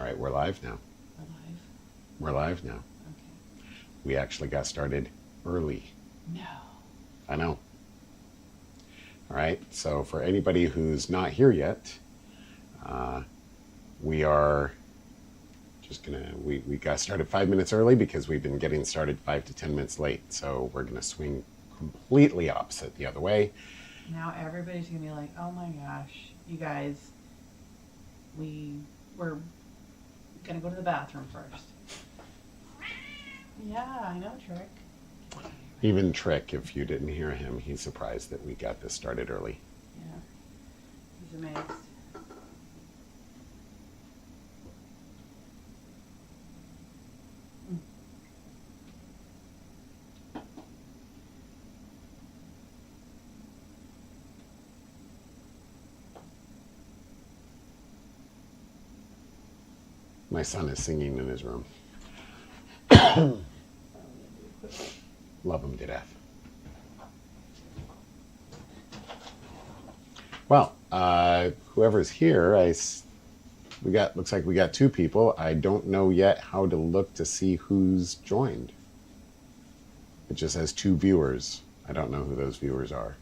All right, we're live now. We're live? We're live now. Okay. We actually got started early. No. I know. All right, so for anybody who's not here yet, we are just we got started 5 minutes early because we've been getting started 5 to 10 minutes late. So we're gonna swing completely opposite the other way. Now everybody's gonna be like, oh my gosh, you guys, we're gonna go to the bathroom first. Yeah, I know, Trick. Even Trick, if you didn't hear him, he's surprised that we got this started early. Yeah, he's amazed. My son is singing in his room. Love him to death. Well, whoever's here, looks like we got 2 people. I don't know yet how to look to see who's joined. It just says 2 viewers. I don't know who those viewers are.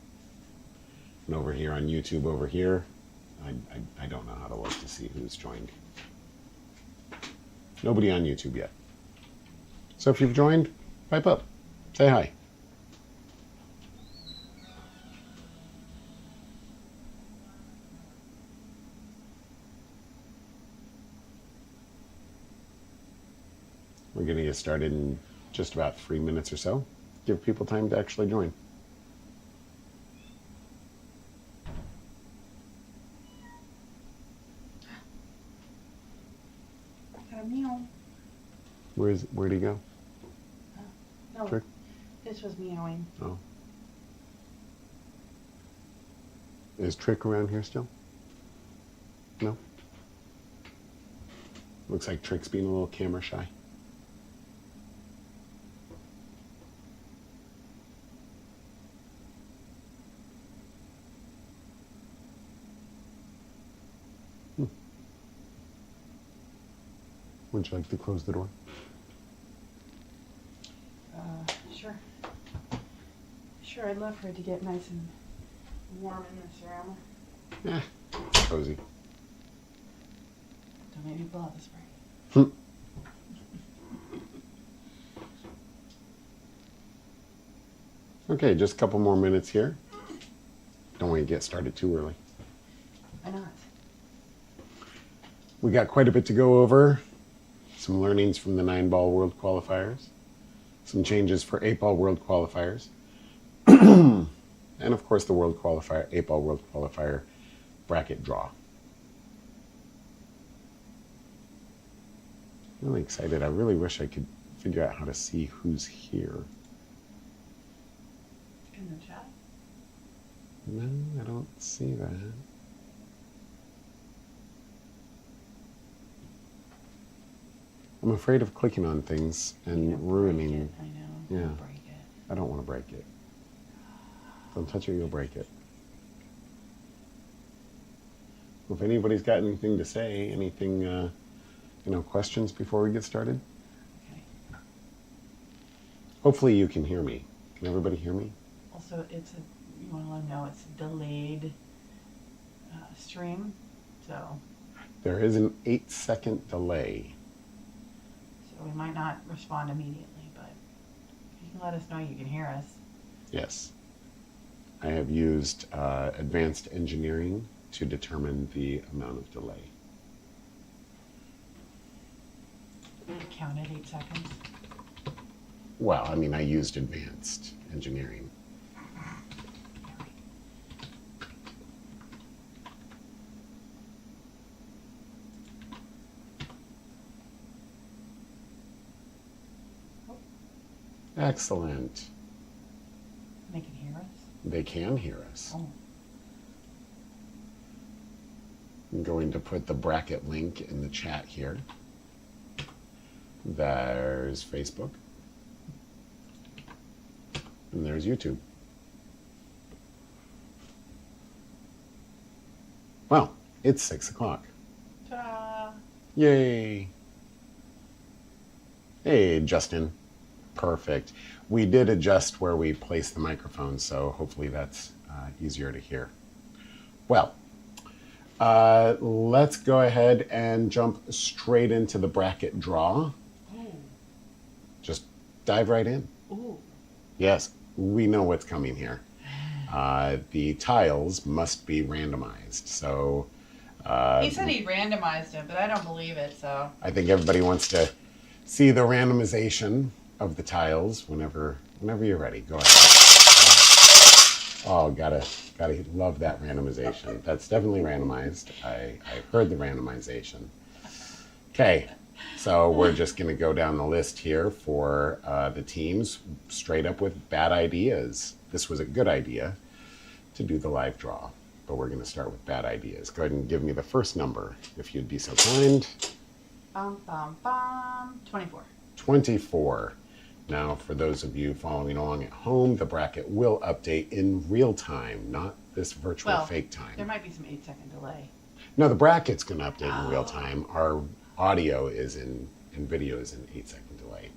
And over here on YouTube, over here, I don't know how to look to see who's joined. Nobody on YouTube yet. So if you've joined, pipe up. Say hi. We're going to get started in just about 3 minutes or so. Give people time to actually join. Got a meow. Where'd he go? No, Trick? this was meowing. Oh. Is Trick around here still? No? Looks like Trick's being a little camera shy. Would you like to close the door? Sure. Sure, I'd love for it to get nice and warm in this room. Yeah, cozy. Don't make me blow out the spray. Okay, just a couple more minutes here. Don't want to get started too early. Why not? We got quite a bit to go over. Some learnings from the 9-ball World Qualifiers. Some changes for 8-ball World Qualifiers. And of course the World Qualifier, 8-ball World Qualifier bracket draw. Really excited. I really wish I could figure out how to see who's here. In the chat? No, I don't see that. I'm afraid of clicking on things and ruining. I know. Yeah. Don't break it. I don't want to break it. Don't touch it, you'll break it. Well, if anybody's got anything to say, anything, questions before we get started? Okay. Hopefully you can hear me. Can everybody hear me? Also, you want to let them know it's a delayed stream, so There is an 8-second delay. we might not respond immediately, but you can let us know you can hear us. Yes. I have used advanced engineering to determine the amount of delay. Counted 8 seconds. Well, I mean, I used advanced engineering. Excellent. They can hear us? They can hear us. Oh. I'm going to put the bracket link in the chat here. There's Facebook. And there's YouTube. Well, it's 6 o'clock. Ta-da! Yay. Hey, Justin. Perfect. We did adjust where we place the microphone, so hopefully that's easier to hear. Well, let's go ahead and jump straight into the bracket draw. Oh. Just dive right in. Ooh. Yes, we know what's coming here. The tiles must be randomized. So He said he randomized it, but I don't believe it, so. I think everybody wants to see the randomization of the tiles whenever you're ready. Go ahead. Oh, gotta love that randomization. That's definitely randomized. I heard the randomization. Okay, so we're just gonna go down the list here for the teams straight up with bad ideas. This was a good idea to do the live draw, but we're gonna start with bad ideas. Go ahead and give me the first number, if you'd be so kind. 24. 24. Now, for those of you following along at home, the bracket will update in real time, not this virtual fake time. There might be some 8-second delay. No, the bracket's going to update in real time. Our audio is in and video is in 8-second delay.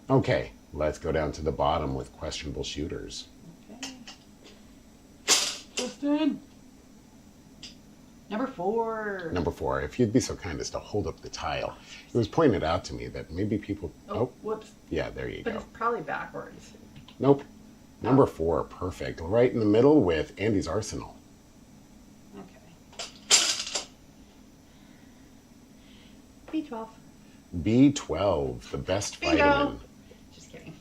Okay, let's go down to the bottom with questionable shooters. Okay. Justin. Number 4. Number 4, if you'd be so kind as to hold up the tile. It was pointed out to me that maybe people... Oh, whoops. Yeah, there you But go. it's probably backwards. Nope. Number 4, perfect. Right in the middle with Andy's Arsenal. Okay. B12. B12, the best Bingo. vitamin. Just kidding.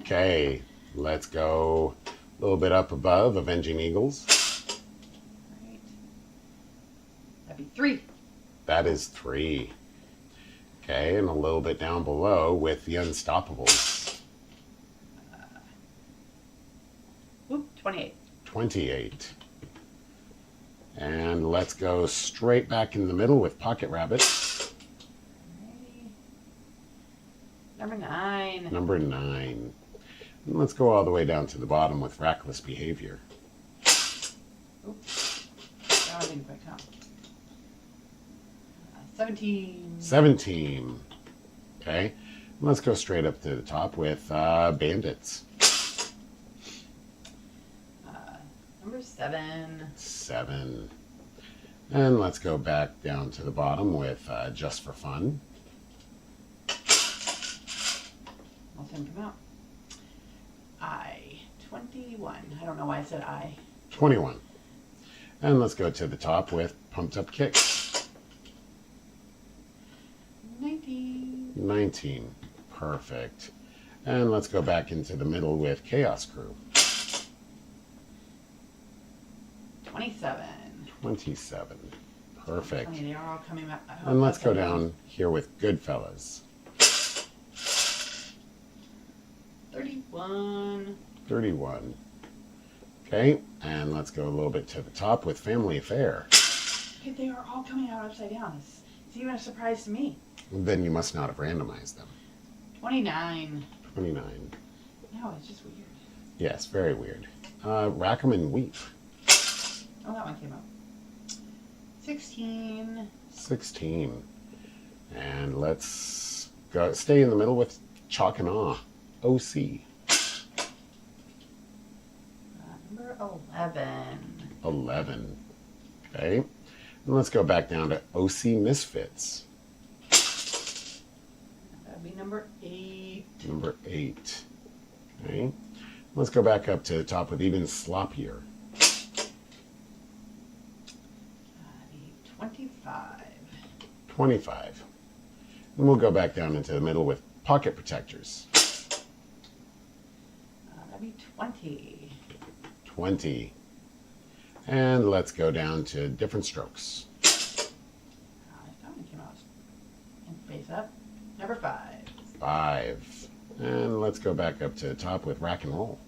Okay, let's go a little bit up above, Avenging Eagles. Right. That'd be 3. That is 3. Okay, and a little bit down below with the Unstoppables. 28. 28. And let's go straight back in the middle with Pocket Rabbits. Alrighty. Number 9. Number 9. And let's go all the way down to the bottom with Reckless Behavior. Oops. That didn't quite count. 17. 17. Okay, and let's go straight up to the top with Bandits. Number 7. 7. And let's go back down to the bottom with Just for Fun. I'll send him out. 21. I don't know why I said I. 21. And let's go to the top with Pumped Up Kicks. 19. 19. Perfect. And let's go back into the middle with Chaos Crew. 27. 27. Perfect. Funny, they are all coming up. And let's go down here with Goodfellas. 31. 31. Okay, and let's go a little bit to the top with Family Affair. Okay, they are all coming out upside down. It's even a surprise to me. Then you must not have randomized them. 29. 29. No, it's just weird. Yes, very weird. Rack 'em and Weep. Oh, that one came up. 16. 16. And let's go stay in the middle with Chalk and Awe. OC. Number 11. 11. Okay. And let's go back down to OC Misfits. That'd be number 8. Number 8. Okay. Let's go back up to the top with Even Sloppier. That'd be 25. 25. And we'll go back down into the middle with Pocket Protectors. That'd be 20. 20. And let's go down to Different Strokes. That one came out and face up. Number 5. 5. And let's go back up to the top with Rack and Roll.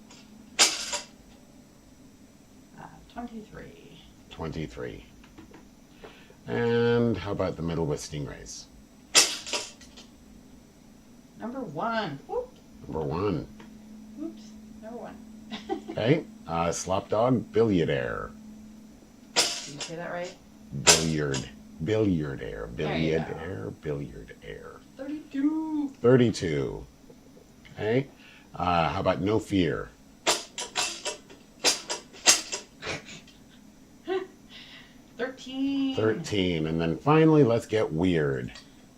23. 23. And how about the middle with Stingrays? Number 1. Whoop. Number 1. Oops. Number 1. Okay. Slop Dog Billiardaire. Did you say that right? Billiard. Billiard air. There you Billiard go. air. Billiard air. 32. 32. Okay. How about no fear? 13. 13. And then finally, let's get weird.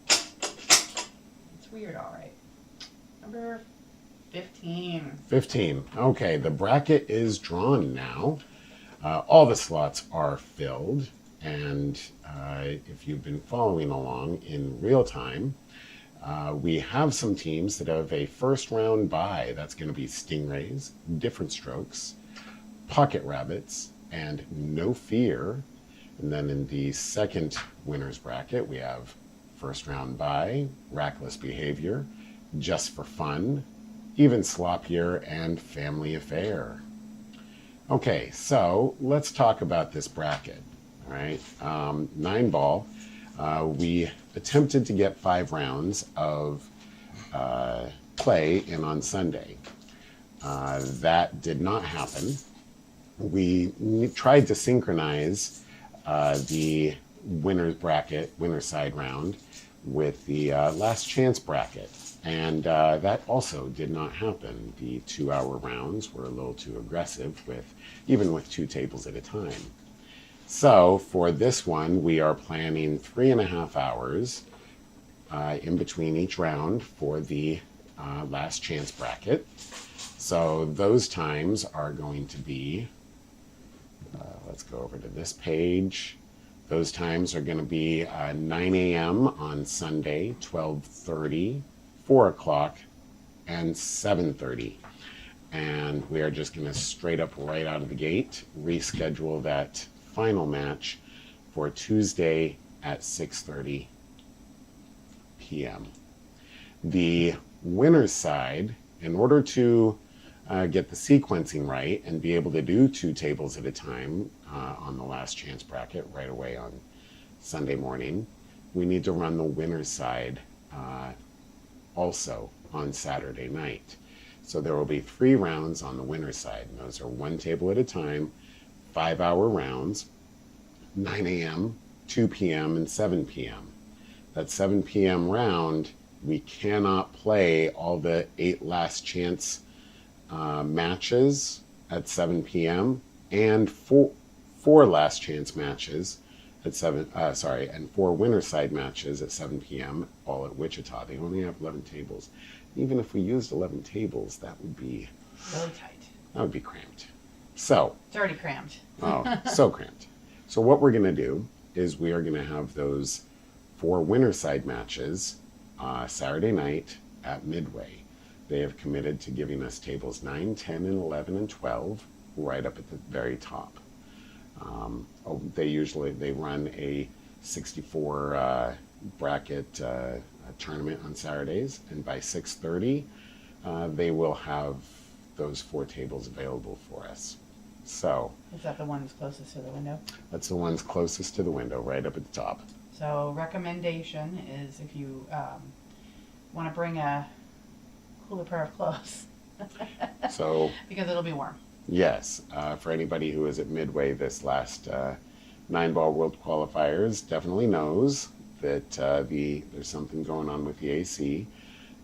It's weird, all right. Number 15. 15. Okay, the bracket is drawn now. All the slots are filled. And if you've been following along in real time, we have some teams that have a first round bye. That's going to be Stingrays, Different Strokes, Pocket Rabbits, and No Fear. And then in the second winners bracket, we have first round bye, Rackless Behavior, Just for Fun, Even Sloppier, and Family Affair. Okay, so let's talk about this bracket. All right, 9 ball. We attempted to get 5 rounds of play in on Sunday. That did not happen. We tried to synchronize the winner's bracket, winner's side round, with the last chance bracket. And that also did not happen. The 2-hour rounds were a little too aggressive, even with 2 tables at a time. So for this one, we are planning 3.5 hours in between each round for the last chance bracket. So those times are going to be, let's go over to this page. Those times are going to be 9 a.m. on Sunday, 12:30, 4 o'clock, and 7:30. And we are just going to straight up right out of the gate reschedule that final match for Tuesday at 6:30 p.m. The winner's side, in order to get the sequencing right and be able to do 2 tables at a time on the last chance bracket right away on Sunday morning, we need to run the winner's side also on Saturday night. So there will be 3 rounds on the winner's side, and those are 1 table at a time, 5-hour rounds, 9 a.m., 2 p.m., and 7 p.m. That 7 p.m. round, we cannot play all the 8 last chance matches at 7 p.m. and 4 last chance matches at 4 winner's side matches at 7 p.m. all at Wichita. They only have 11 tables. Even if we used 11 tables, that would be really tight. That would be cramped. So it's already cramped. Oh, so cramped. So what we're going to do is we are going to have those 4 winner's side matches Saturday night at Midway. They have committed to giving us tables 9, 10, and 11, and 12 right up at the very top. They run a 64 bracket tournament on Saturdays, and by 6:30 they will have those 4 tables available for us. So is that the one that's closest to the window? That's the ones closest to the window, right up at the top. So recommendation is if you want to bring a cooler pair of clothes. So because it'll be warm. Yes, for anybody who is at Midway this last 9-ball World Qualifiers definitely knows that there's something going on with the AC.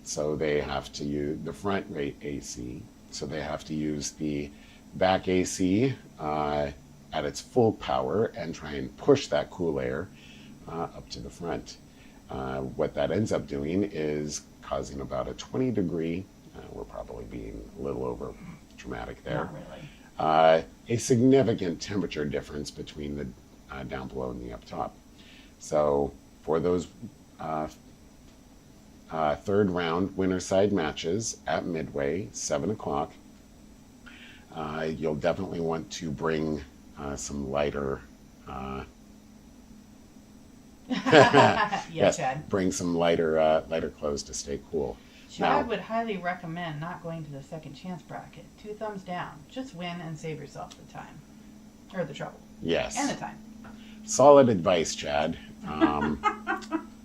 So they have to use the front rate AC. So they have to use the back AC at its full power and try and push that cool air up to the front. What that ends up doing is causing about a 20-degree, we're probably being a little over dramatic there. Not really. A significant temperature difference between the down below and the up top. So for those 3rd round winner side matches at Midway, 7 o'clock, you'll definitely want to bring some lighter yes, Chad. Bring some lighter clothes to stay cool. Chad would highly recommend not going to the second chance bracket. 2 thumbs down. Just win and save yourself the time. Or the trouble. Yes. And the time. Solid advice, Chad.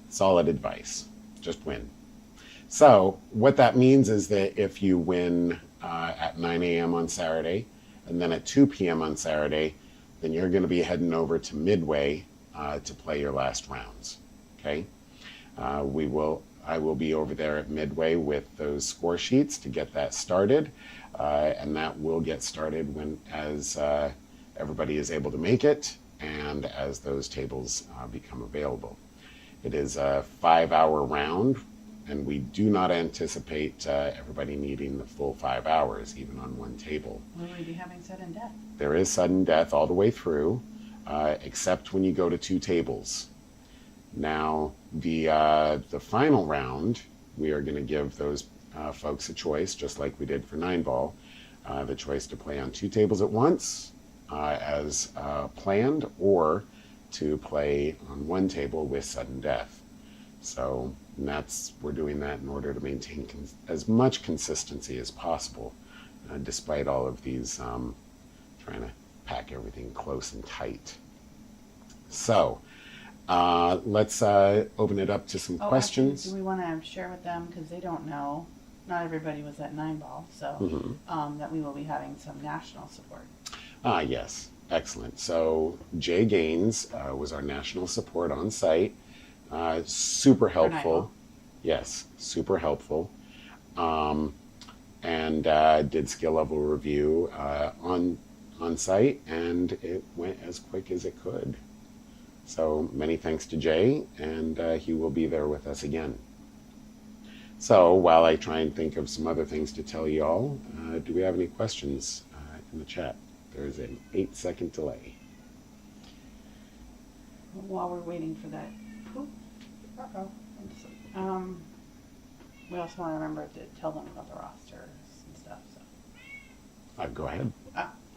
Solid advice. Just win. So what that means is that if you win at 9 a.m. on Saturday and then at 2 p.m. on Saturday, then you're going to be heading over to Midway to play your last rounds. Okay, I will be over there at Midway with those score sheets to get that started, and that will get started as everybody is able to make it and as those tables become available. It is a 5-hour round, and we do not anticipate everybody needing the full 5 hours, even on one table. Will we be having sudden death? There is sudden death all the way through, except when you go to 2 tables. Now, the final round, we are going to give those folks a choice, just like we did for 9-ball, the choice to play on 2 tables at once, as planned, or to play on 1 table with sudden death. So we're doing that in order to maintain as much consistency as possible, despite all of these trying to pack everything close and tight. So let's open it up to some questions. Actually, do we want to share with them, because they don't know, not everybody was at 9-ball, so that we will be having some national support. Yes, excellent. So Jay Gaines was our national support on site. Super helpful. Yes, super helpful. And did skill level review on site, and it went as quick as it could. So many thanks to Jay, and he will be there with us again. So while I try and think of some other things to tell you all, do we have any questions in the chat? There's an 8-second delay. While we're waiting for that poop, we also want to remember to tell them about the rosters and stuff. So. Go ahead.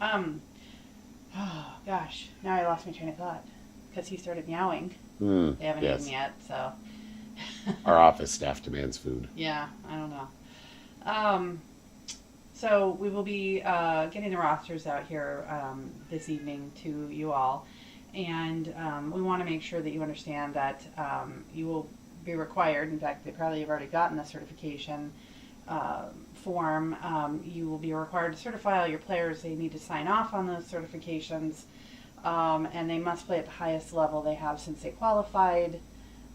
Oh gosh, now I lost my train of thought because he started meowing. They haven't eaten yet, so. Our office staff demands food. Yeah, I don't know. So we will be getting the rosters out here this evening to you all, and we want to make sure that you understand that you will be required. In fact, they probably have already gotten the certification form. You will be required to certify all your players. They need to sign off on those certifications, and they must play at the highest level they have since they qualified.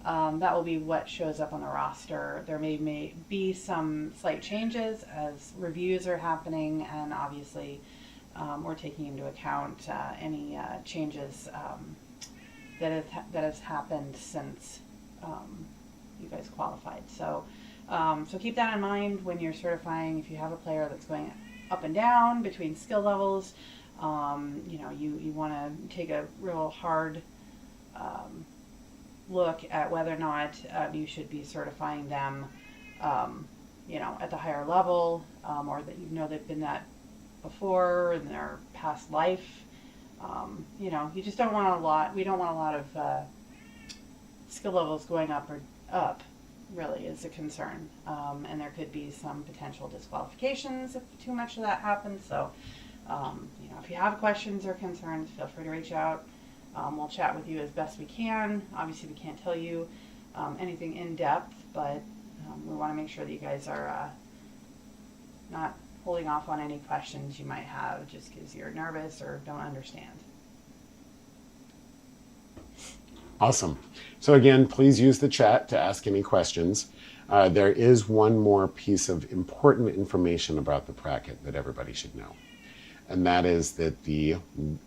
That will be what shows up on the roster. There may be some slight changes as reviews are happening, and obviously we're taking into account any changes that has happened since you guys qualified. So keep that in mind when you're certifying. If you have a player that's going up and down between skill levels, you want to take a real hard look at whether or not you should be certifying them, at the higher level, or that they've been that before in their past life. You just don't want a lot. We don't want a lot of skill levels going up or up. Really is a concern, and there could be some potential disqualifications if too much of that happens. So, if you have questions or concerns, feel free to reach out. We'll chat with you as best we can. Obviously, we can't tell you anything in depth, but we want to make sure that you guys are not holding off on any questions you might have just because you're nervous or don't understand. Awesome. So again, please use the chat to ask any questions. There is one more piece of important information about the bracket that everybody should know, and that is that the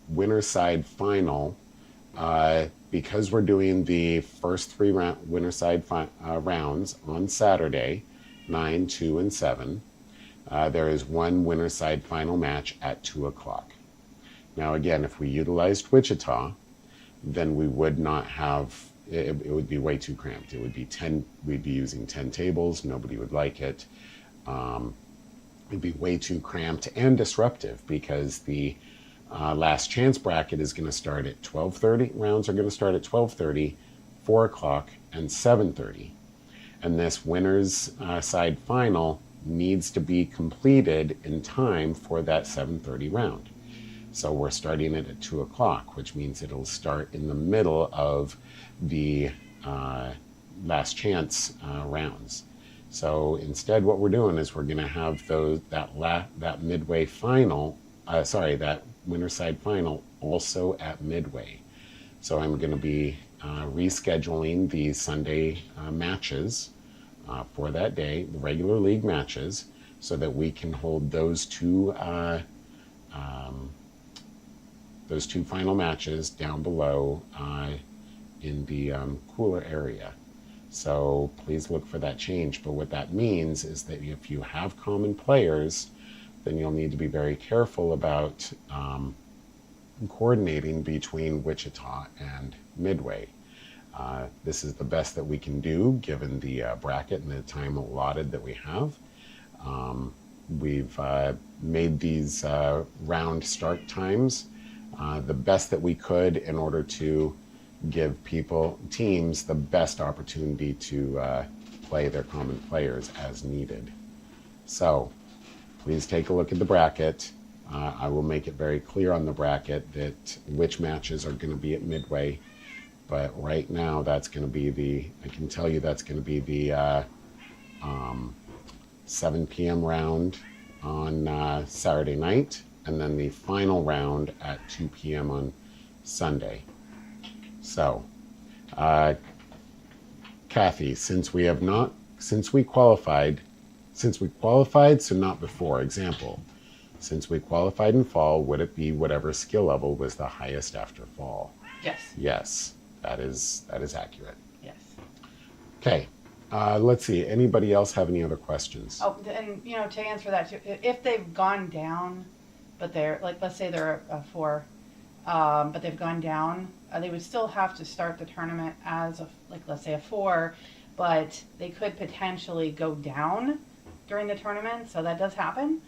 winner side final, because we're doing the first 3 winner side rounds on Saturday, 9, 2, and 7, there is one winner side final match at 2 o'clock. Now again, if we utilized Wichita, then we would not have, it would be way too cramped. It would be 10, we'd be using 10 tables. Nobody would like it. It'd be way too cramped and disruptive because the last chance bracket is going to start at 12:30. Rounds are going to start at 12:30, 4 o'clock, and 7:30. And this winner's side final needs to be completed in time for that 7:30 round. So we're starting it at 2 o'clock, which means it'll start in the middle of the last chance rounds. So instead what we're doing is we're going to have that midway final, that winner side final also at Midway. So I'm going to be rescheduling the Sunday matches for that day, the regular league matches, so that we can hold those two final matches down below in the cooler area. So please look for that change. But what that means is that if you have common players, then you'll need to be very careful about coordinating between Wichita and Midway. This is the best that we can do given the bracket and the time allotted that we have. We've made these round start times the best that we could in order to give teams the best opportunity to play their common players as needed. So please take a look at the bracket. I will make it very clear on the bracket that which matches are going to be at Midway. But right now, that's going to be I can tell you that's going to be the 7 p.m. round on Saturday night, and then the final round at 2 p.m. on Sunday. So, Kathy, since we qualified, so not before, example, since we qualified in fall, would it be whatever skill level was the highest after fall? Yes. Yes, that is accurate. Yes. Okay, let's see. Anybody else have any other questions? Oh, and to answer that too, if they've gone down, but they're let's say they're a 4, but they've gone down, they would still have to start the tournament as let's say a 4, but they could potentially go down during the tournament. So that does happen.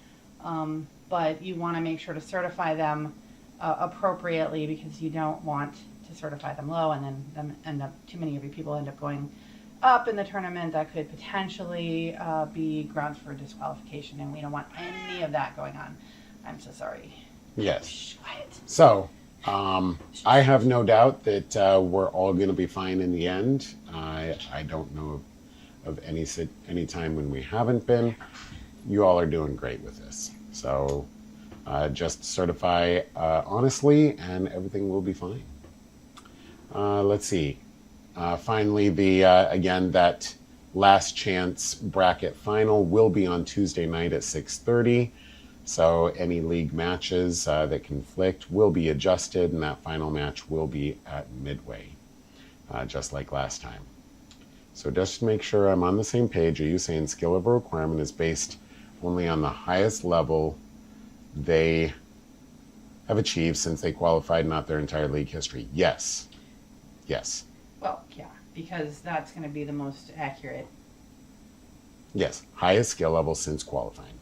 But you want to make sure to certify them appropriately, because you don't want to certify them low and then too many of your people end up going up in the tournament. That could potentially be grounds for disqualification, and we don't want any of that going on. I'm so sorry. Yes. Shh, quiet. So, I have no doubt that we're all going to be fine in the end. I don't know of any time when we haven't been. You all are doing great with this. So just certify honestly and everything will be fine. Let's see. Finally, again, that last chance bracket final will be on Tuesday night at 6:30. So any league matches that conflict will be adjusted, and that final match will be at Midway, just like last time. So just to make sure I'm on the same page, are you saying skill level requirement is based only on the highest level they have achieved since they qualified, not their entire league history? Yes. Yes. Well, yeah, because that's going to be the most accurate. Yes. Highest skill level since qualifying.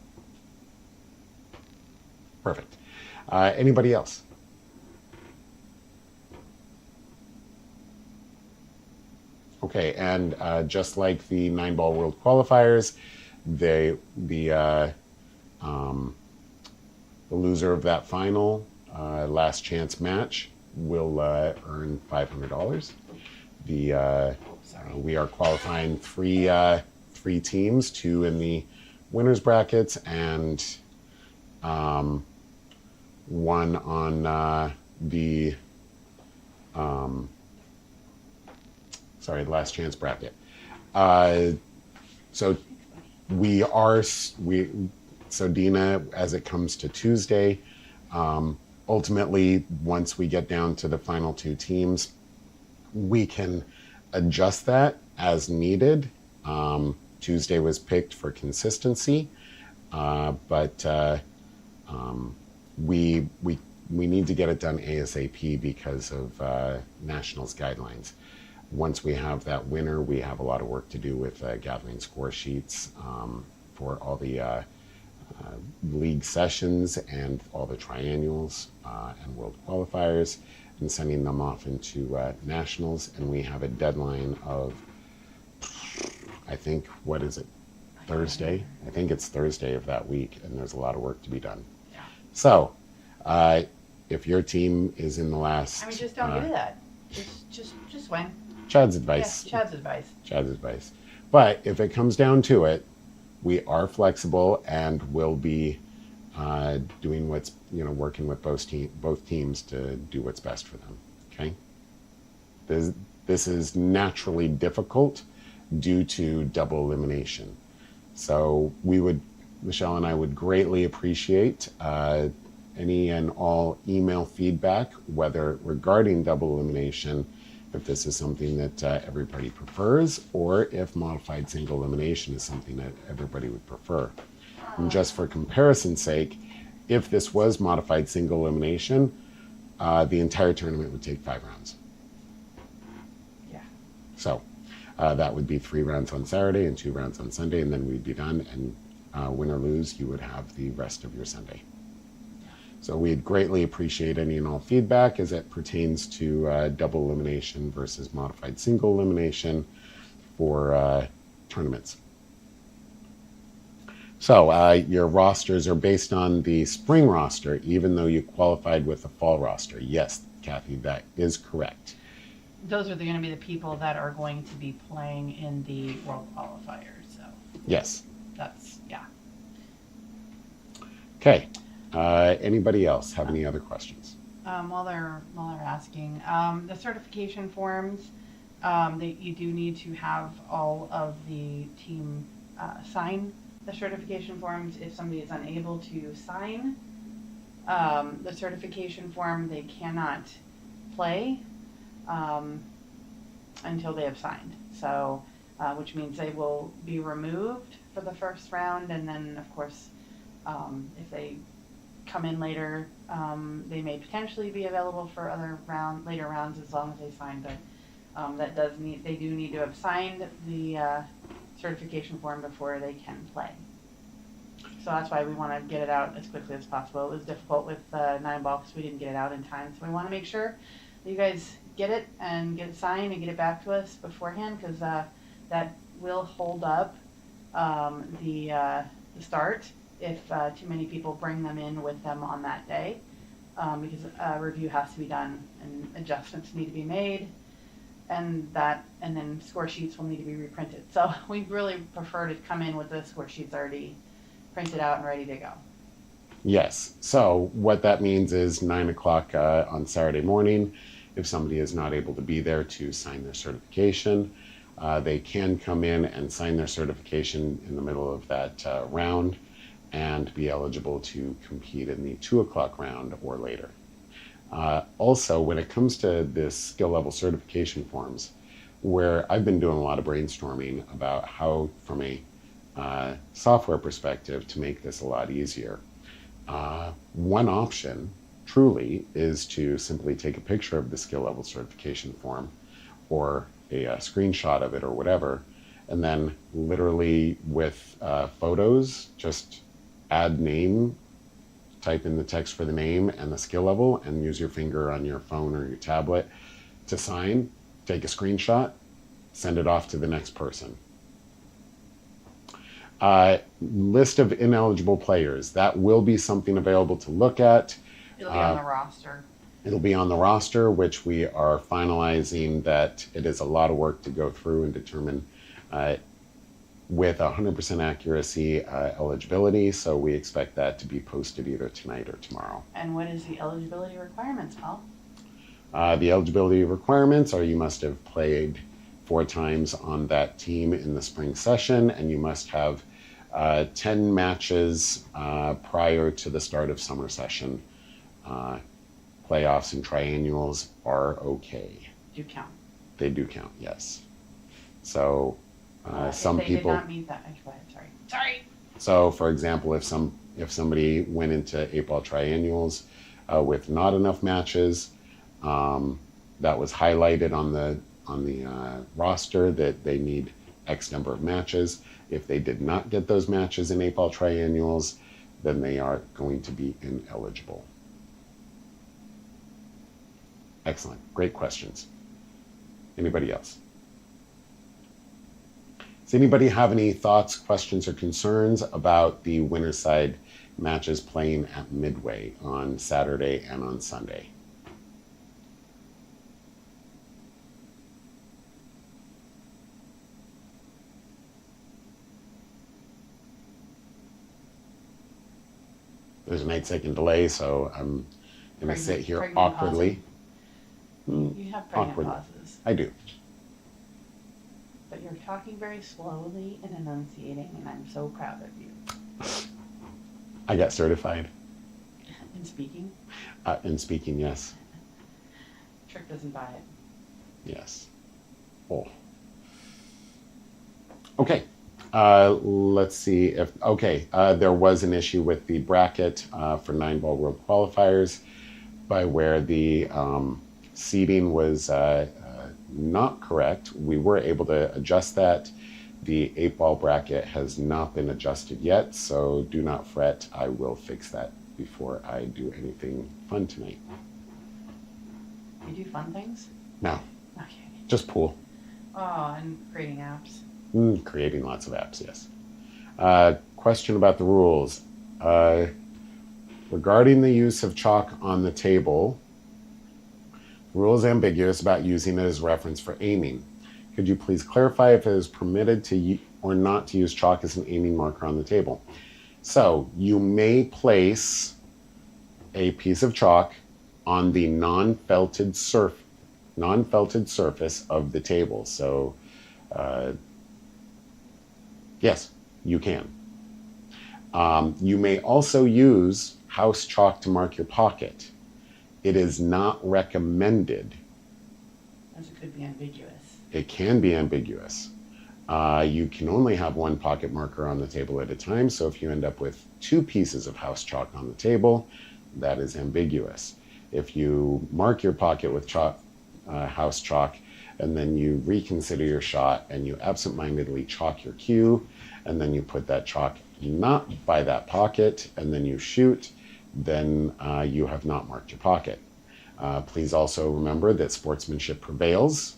Perfect. Anybody else? Okay, and just like the 9-ball World Qualifiers, the loser of that final last chance match will earn $500. We are qualifying three teams, 2 in the winners brackets and 1 on the last chance bracket. So Dina, as it comes to Tuesday, ultimately, once we get down to the final 2 teams, we can adjust that as needed. Tuesday was picked for consistency, but we need to get it done ASAP because of Nationals guidelines. Once we have that winner, we have a lot of work to do with gathering score sheets for all the league sessions and all the triannuals and World Qualifiers, and sending them off into Nationals. And we have a deadline of, I think, what is it, Thursday? I think it's Thursday of that week, and there's a lot of work to be done. Yeah. So, if your team is in the last... just don't do that. Just win. Chad's advice. Yeah, Chad's advice. Chad's advice. But if it comes down to it, we are flexible and will be doing working with both teams to do what's best for them. Okay? This is naturally difficult due to double elimination. So Michelle and I would greatly appreciate any and all email feedback, whether regarding double elimination, if this is something that everybody prefers, or if modified single elimination is something that everybody would prefer. And just for comparison's sake, if this was modified single elimination, the entire tournament would take 5 rounds. Yeah. So that would be 3 rounds on Saturday and 2 rounds on Sunday, and then we'd be done. And win or lose, you would have the rest of your Sunday. So we'd greatly appreciate any and all feedback as it pertains to double elimination versus modified single elimination for tournaments. So your rosters are based on the spring roster, even though you qualified with the fall roster. Yes, Kathy, that is correct. Those are going to be the people that are going to be playing in the World Qualifier. So yes, that's, yeah. Okay. Anybody else have any other questions? While they're asking, the certification forms, that you do need to have all of the team sign the certification forms. If somebody is unable to sign the certification form, they cannot play until they have signed. So, which means they will be removed for the first round, and then of course, if they come in later, they may potentially be available for other later rounds as long as they sign. But they do need to have signed the certification form before they can play. So that's why we want to get it out as quickly as possible. It was difficult with 9-ball because we didn't get it out in time. So we want to make sure that you guys get it and get it signed and get it back to us beforehand, because that will hold up the start if too many people bring them in with them on that day, because a review has to be done and adjustments need to be made, and then score sheets will need to be reprinted. So we really prefer to come in with the score sheets already printed out and ready to go. Yes. So what that means is 9 o'clock on Saturday morning, if somebody is not able to be there to sign their certification, they can come in and sign their certification in the middle of that round and be eligible to compete in the 2 o'clock round or later. Also, when it comes to this skill level certification forms, where I've been doing a lot of brainstorming about how, from a software perspective, to make this a lot easier. One option, truly, is to simply take a picture of the skill level certification form or a screenshot of it or whatever, and then literally with photos, just add name, type in the text for the name and the skill level, and use your finger on your phone or your tablet to sign, take a screenshot, send it off to the next person. List of ineligible players. That will be something available to look at. It'll be on the roster. It'll be on the roster, which we are finalizing. That it is a lot of work to go through and determine with 100% accuracy eligibility. So we expect that to be posted either tonight or tomorrow. And what is the eligibility requirements, Paul? The eligibility requirements are you must have played 4 times on that team in the spring session, and you must have 10 matches prior to the start of summer session. Playoffs and triannuals are okay. Do count. They do count, yes. So some if they people did not meet that. Go ahead, sorry. So, for example, if somebody went into 8-ball triannuals with not enough matches, that was highlighted on the roster that they need X number of matches. If they did not get those matches in 8-ball triannuals, then they are going to be ineligible. Excellent. Great questions. Anybody else? Does anybody have any thoughts, questions, or concerns about the winter side matches playing at Midway on Saturday and on Sunday? There's an 8-second delay, so I'm going to sit here awkwardly. You have pregnant awkwardly. pauses. I do. But you're talking very slowly and enunciating, and I'm so proud of you. I got certified In speaking, in speaking. Yes. Trick doesn't buy it. Yes. Oh. Okay. Let's see if, okay, there was an issue with the bracket for 9-ball World Qualifiers by where the seating was not correct. We were able to adjust that. The 8-ball bracket has not been adjusted yet, so do not fret. I will fix that before I do anything fun tonight. You do fun things? No, Okay. just pool. Oh, and creating apps. Creating lots of apps, yes. Question about the rules. Regarding the use of chalk on the table, the rule is ambiguous about using it as reference for aiming. Could you please clarify if it is permitted to or not to use chalk as an aiming marker on the table? So you may place a piece of chalk on the non-felted surface of the table. So yes, you can. You may also use house chalk to mark your pocket. It is not recommended. As it could be ambiguous. It can be ambiguous. You can only have one pocket marker on the table at a time, so if you end up with 2 pieces of house chalk on the table, that is ambiguous. If you mark your pocket with house chalk, and then you reconsider your shot, and you absentmindedly chalk your cue, and then you put that chalk not by that pocket, and then you shoot, then you have not marked your pocket. Please also remember that sportsmanship prevails,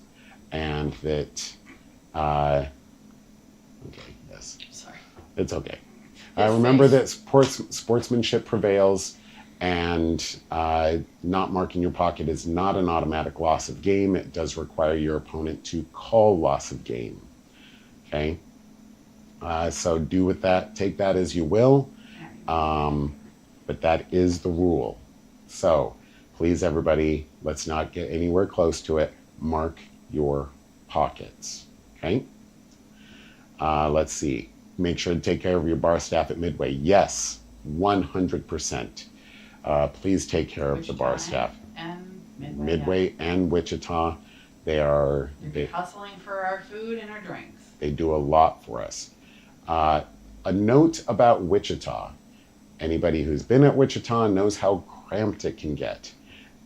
and that, okay, yes. Sorry. It's okay. His Remember face. that sportsmanship prevails, and not marking your pocket is not an automatic loss of game. It does require your opponent to call loss of game. Okay? So do with that, take that as you will, but that is the rule. So please, everybody, let's not get anywhere close to it. Mark your pockets. Okay? Let's see. Make sure to take care of your bar staff at Midway. Yes, 100%. Please take care of the bar staff. And Midway and Wichita, they're hustling for our food and our drinks. They do a lot for us. A note about Wichita. Anybody who's been at Wichita knows how cramped it can get.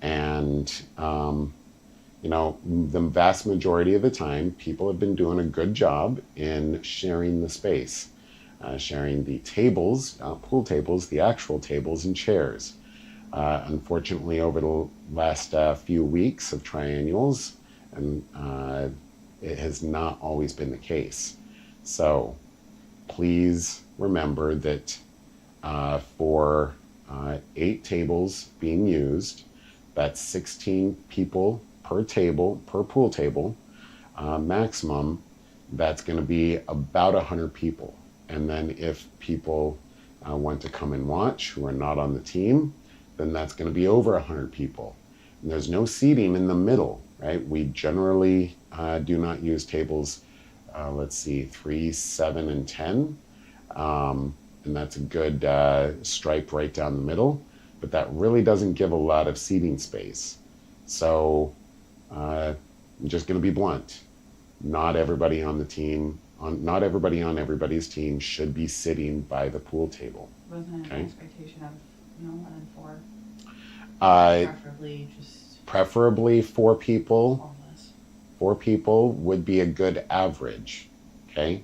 And, you know, the vast majority of the time, people have been doing a good job in sharing the space, sharing the tables, pool tables, the actual tables and chairs. Unfortunately, over the last few weeks of triennials, and it has not always been the case. So please remember that for 8 tables being used, that's 16 people per table, per pool table, maximum. That's going to be about 100 people. And then if people want to come and watch who are not on the team, then that's going to be over 100 people. And there's no seating in the middle, right? We generally do not use tables, let's see, 3, 7, and 10. And that's a good stripe right down the middle, but that really doesn't give a lot of seating space. So I'm just going to be blunt. Not everybody on the team, not everybody on everybody's team should be sitting by the pool table. Wasn't Okay. an expectation of no more than 4? Preferably just Preferably 4 people. all of us. 4 people would be a good average. Okay.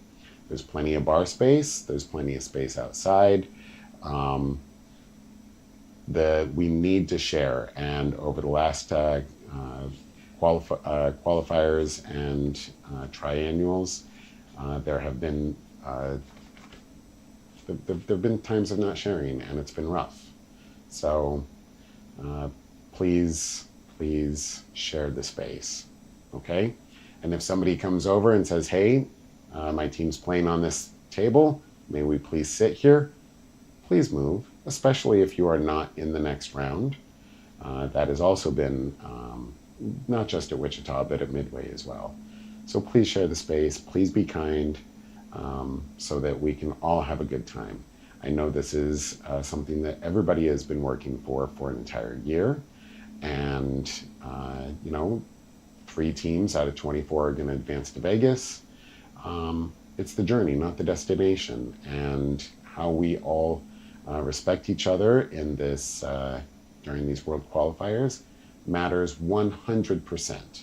There's plenty of bar space. There's plenty of space outside. We need to share. And over the last qualifiers and triennials, there have been times of not sharing, and it's been rough. So please share the space. Okay. And if somebody comes over and says, hey, my team's playing on this table, may we please sit here? Please move, especially if you are not in the next round. That has also been not just at Wichita, but at Midway as well. So please share the space, please be kind, so that we can all have a good time. I know this is something that everybody has been working for an entire year, and 3 teams out of 24 are going to advance to Vegas. It's the journey, not the destination, and how we all respect each other in this during these World Qualifiers matters 100%.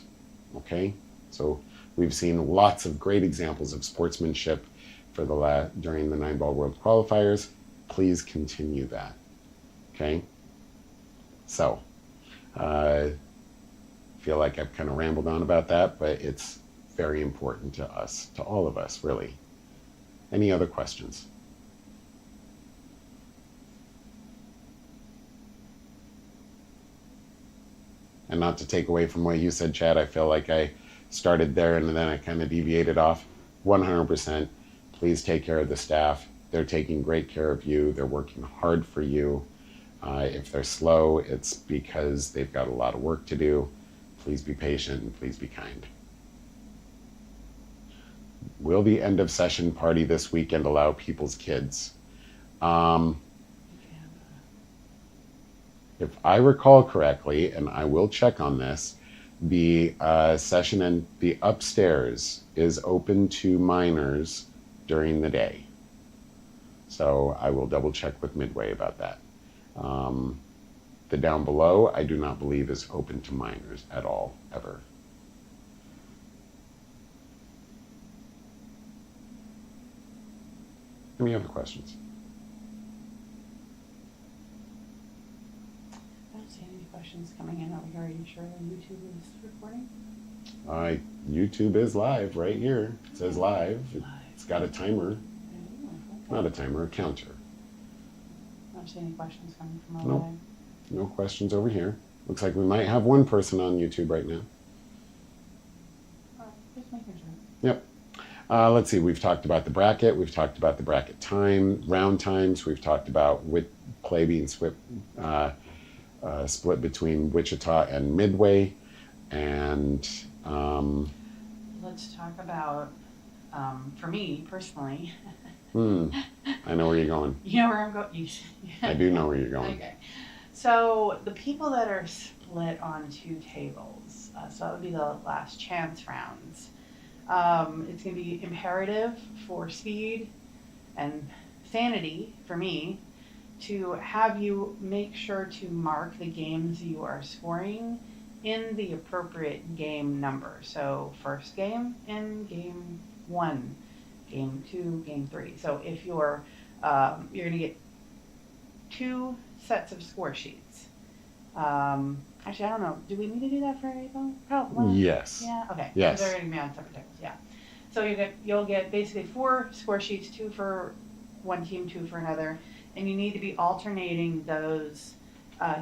Okay, so we've seen lots of great examples of sportsmanship during the 9-ball World Qualifiers. Please continue that. Okay, so I feel like I've kind of rambled on about that, but it's very important to us, to all of us, really. Any other questions? And not to take away from what you said, Chad, I feel like I started there and then I kind of deviated off. 100%. Please take care of the staff. They're taking great care of you. They're working hard for you. If they're slow, it's because they've got a lot of work to do. Please be patient and please be kind. Will the end of session party this weekend allow people's kids? If I recall correctly, and I will check on this, the session and the upstairs is open to minors during the day. So I will double check with Midway about that. The down below, I do not believe is open to minors at all, ever. Any other questions? I don't see any questions coming in over here. Are you sure YouTube is recording? YouTube is live right here. It says live. It's got a timer. Okay. Not a timer, a counter. I don't see any questions coming from over Nope. there. No questions over here. Looks like we might have one person on YouTube right now. Just making sure. Yep. Let's see. We've talked about the bracket. We've talked about the bracket round times. We've talked about play being split between Wichita and Midway. And let's talk about, for me personally. I know where you're going. You know where I'm going? I do know where you're going. Okay. So the people that are split on 2 tables, so that would be the last chance rounds. It's going to be imperative for speed and sanity for me to have you make sure to mark the games you are scoring in the appropriate game number. So first game in game 1, game 2, game 3. So if you're going to get 2 sets of score sheets. Actually, I don't know. Do we need to do that for April? Probably. Yes. Yeah. Okay. Yes. So they're going to be on separate tables. Yeah. So you'll get basically 4 score sheets, 2 for one team, 2 for another, and you need to be alternating those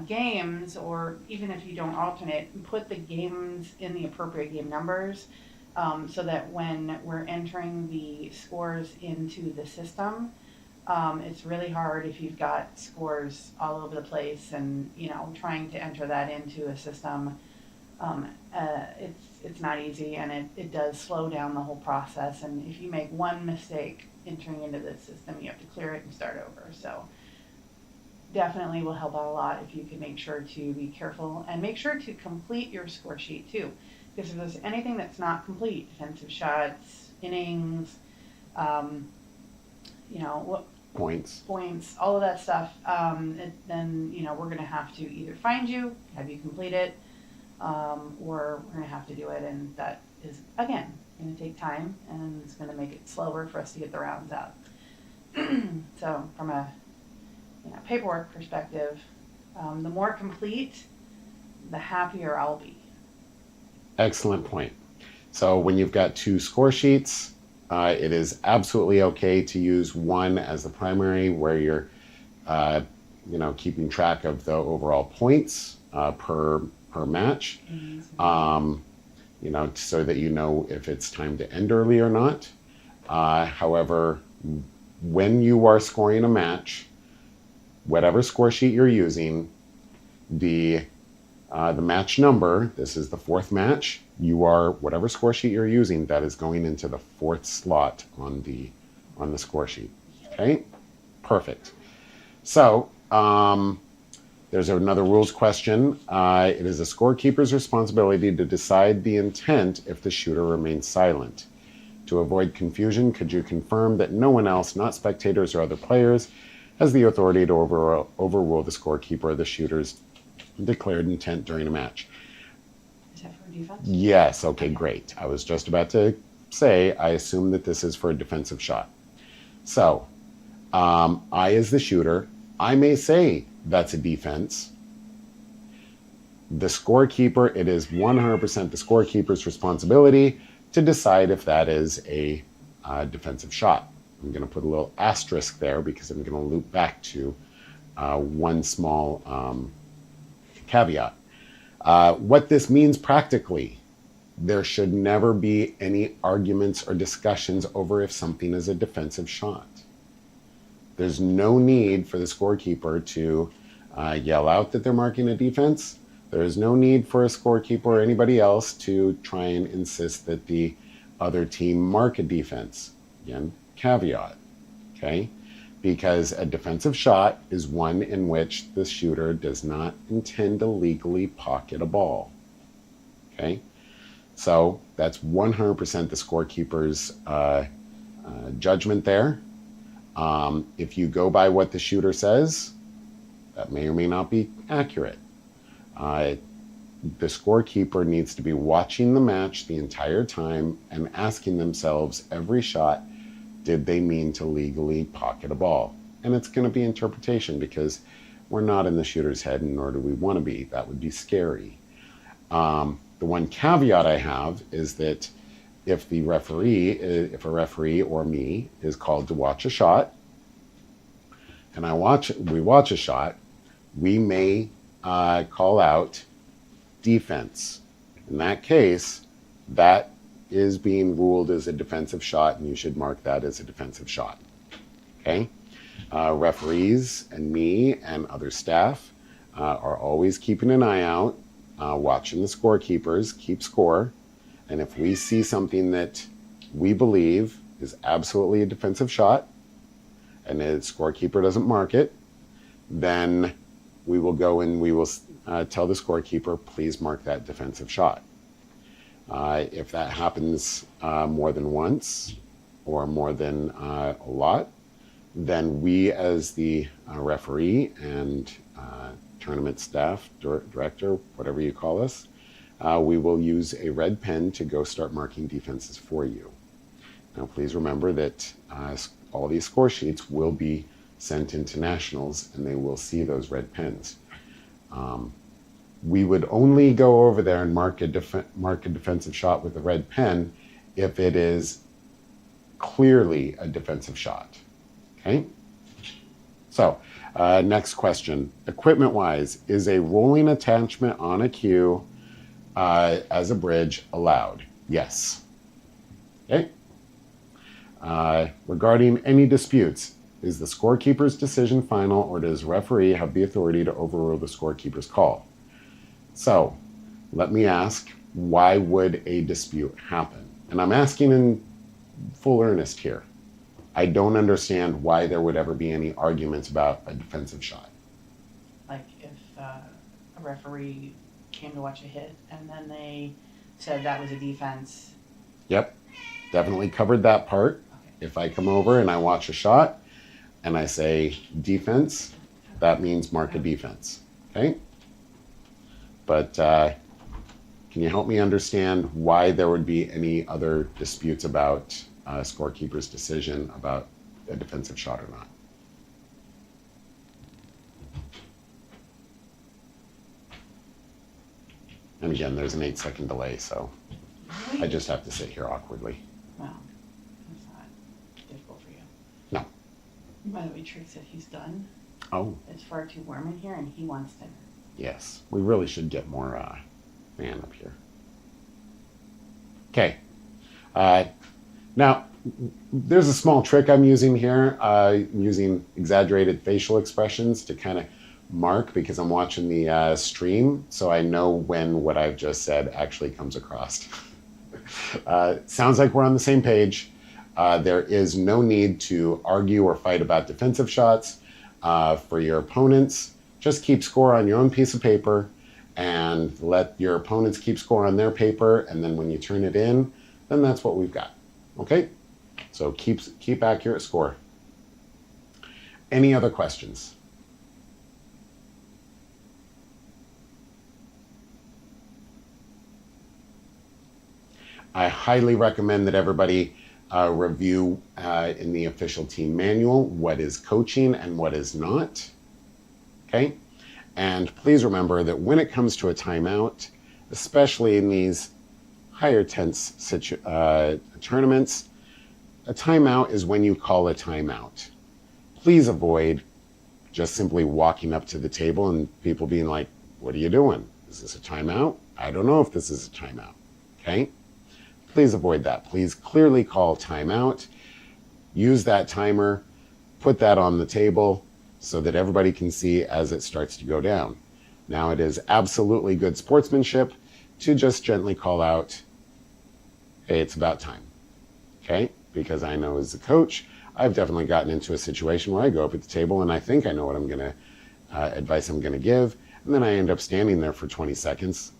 games, or even if you don't alternate, put the games in the appropriate game numbers, so that when we're entering the scores into the system, it's really hard if you've got scores all over the place and, trying to enter that into a system. It's not easy, and it does slow down the whole process. And if you make one mistake entering into this system, you have to clear it and start over. So definitely will help out a lot if you can make sure to be careful and make sure to complete your score sheet too. Because if there's anything that's not complete, defensive shots, innings, points, all of that stuff, then we're going to have to either find you, have you complete it, or we're going to have to do it, and that is, again, going to take time, and it's going to make it slower for us to get the rounds out. So from a paperwork perspective, the more complete, the happier I'll be. Excellent point. So when you've got 2 score sheets, it is absolutely okay to use one as the primary, where you're, keeping track of the overall points per match, so that you know if it's time to end early or not. However, when you are scoring a match, whatever score sheet you're using, the the match number, this is the fourth match. You are, whatever score sheet you're using, that is going into the fourth slot on the score sheet. Okay, perfect. So there's another rules question. It is the scorekeeper's responsibility to decide the intent if the shooter remains silent. To avoid confusion, could you confirm that no one else, not spectators or other players, has the authority to overrule the scorekeeper or the shooter's declared intent during a match? Is that for defense? Yes. Okay, great. I was just about to say, I assume that this is for a defensive shot. So, I, as the shooter, I may say that's a defense. The scorekeeper, it is 100% the scorekeeper's responsibility to decide if that is a defensive shot. I'm going to put a little asterisk there because I'm going to loop back to one small caveat. What this means practically, there should never be any arguments or discussions over if something is a defensive shot. There's no need for the scorekeeper to yell out that they're marking a defense. There is no need for a scorekeeper or anybody else to try and insist that the other team mark a defense. Again, caveat, okay? Because a defensive shot is one in which the shooter does not intend to legally pocket a ball, okay? So that's 100% the scorekeeper's judgment there. If you go by what the shooter says, that may or may not be accurate. The scorekeeper needs to be watching the match the entire time and asking themselves every shot, did they mean to legally pocket a ball? And it's going to be interpretation because we're not in the shooter's head, and nor do we want to be. That would be scary. The one caveat I have is that if a referee or me is called to watch a shot, and we watch a shot, we may call out defense. In that case, that is being ruled as a defensive shot, and you should mark that as a defensive shot. Okay? Referees and me and other staff are always keeping an eye out, watching the scorekeepers keep score, and if we see something that we believe is absolutely a defensive shot, and the scorekeeper doesn't mark it, then we will go and we will tell the scorekeeper, please mark that defensive shot. If that happens more than once or more than a lot, then we as the referee and tournament staff, director, whatever you call us, we will use a red pen to go start marking defenses for you. Now, please remember that all these score sheets will be sent into nationals, and they will see those red pens. We would only go over there and mark a defensive shot with a red pen if it is clearly a defensive shot. Okay? So, next question. Equipment-wise, is a rolling attachment on a cue as a bridge allowed? Yes. Okay? Regarding any disputes, is the scorekeeper's decision final, or does referee have the authority to overrule the scorekeeper's call? So, let me ask, why would a dispute happen? And I'm asking in full earnest here. I don't understand why there would ever be any arguments about a defensive shot. Like if a referee came to watch a hit and then they said that was a defense. Yep, definitely covered that part. Okay. If I come over and I watch a shot and I say defense, that means mark a defense, okay? But can you help me understand why there would be any other disputes about a scorekeeper's decision about a defensive shot or not? And again, there's an 8-second delay, so I just have to sit here awkwardly. Well, that's not difficult for you. No. By the way, Trigg said he's done. Oh, It's far too warm in here and he wants dinner. yes. We really should get more man up here. Okay. Now, there's a small trick I'm using here. I'm using exaggerated facial expressions to kind of mark because I'm watching the stream, so I know when what I've just said actually comes across. Sounds like we're on the same page. There is no need to argue or fight about defensive shots for your opponents. Just keep score on your own piece of paper and let your opponents keep score on their paper. And then when you turn it in, then that's what we've got. Okay? So keep accurate score. Any other questions? I highly recommend that everybody review in the official team manual what is coaching and what is not. Okay? And please remember that when it comes to a timeout, especially in these higher tense tournaments, a timeout is when you call a timeout. Please avoid just simply walking up to the table and people being like, what are you doing? Is this a timeout? I don't know if this is a timeout. Okay? Please avoid that. Please clearly call timeout. Use that timer. Put that on the table so that everybody can see as it starts to go down. Now, it is absolutely good sportsmanship to just gently call out, hey, it's about time. Okay? Because I know as a coach, I've definitely gotten into a situation where I go up at the table and I think I know what I'm going to, advice I'm going to give. And then I end up standing there for 20 seconds